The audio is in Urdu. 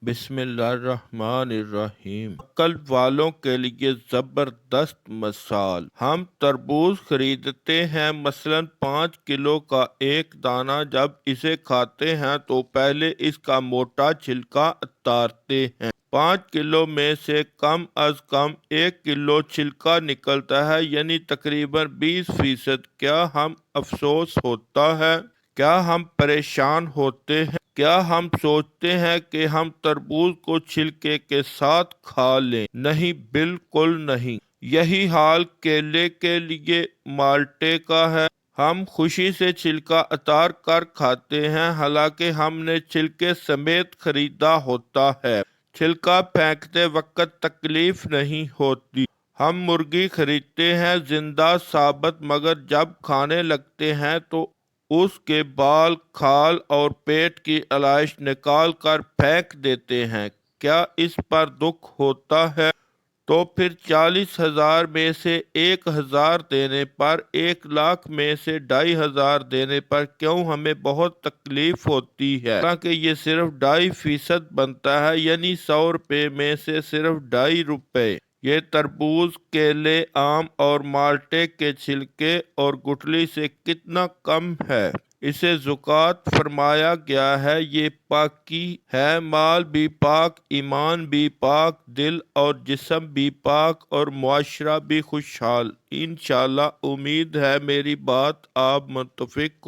بسم اللہ الرحمن الرحیم۔ عقل والوں کے لیے زبردست مثال۔ ہم تربوز خریدتے ہیں، مثلاً 5 کلو کا ایک دانہ۔ جب اسے کھاتے ہیں تو پہلے اس کا موٹا چھلکا اتارتے ہیں۔ 5 کلو میں سے کم از کم 1 کلو چھلکا نکلتا ہے، یعنی تقریباً 20%۔ کیا ہم افسوس ہوتا ہے؟ کیا ہم پریشان ہوتے ہیں؟ کیا ہم سوچتے ہیں کہ ہم تربوز کو چھلکے کے ساتھ کھا لیں؟ نہیں، بالکل نہیں۔ یہی حال کیلے کے لیے مالٹے کا ہے۔ ہم خوشی سے چھلکا اتار کر کھاتے ہیں، حالانکہ ہم نے چھلکے سمیت خریدا ہوتا ہے۔ چھلکا پھینکتے وقت تکلیف نہیں ہوتی۔ ہم مرغی خریدتے ہیں زندہ ثابت، مگر جب کھانے لگتے ہیں تو اس کے بال، کھال اور پیٹ کی علائش نکال کر پھینک دیتے ہیں۔ کیا اس پر دکھ ہوتا ہے؟ تو پھر 40,000 میں سے 1,000 دینے پر، 1,00,000 میں سے 2,500 دینے پر کیوں ہمیں بہت تکلیف ہوتی ہے؟ حالانکہ یہ صرف 2.5% بنتا ہے، یعنی 100 روپے میں سے صرف 2.5 روپے۔ یہ تربوز، کیلے، آم اور مالٹے کے چھلکے اور گٹھلی سے کتنا کم ہے۔ اسے زکوٰۃ فرمایا گیا ہے۔ یہ پاکی ہے، مال بھی پاک، ایمان بھی پاک، دل اور جسم بھی پاک اور معاشرہ بھی خوشحال۔ انشاءاللہ امید ہے میری بات آپ متفق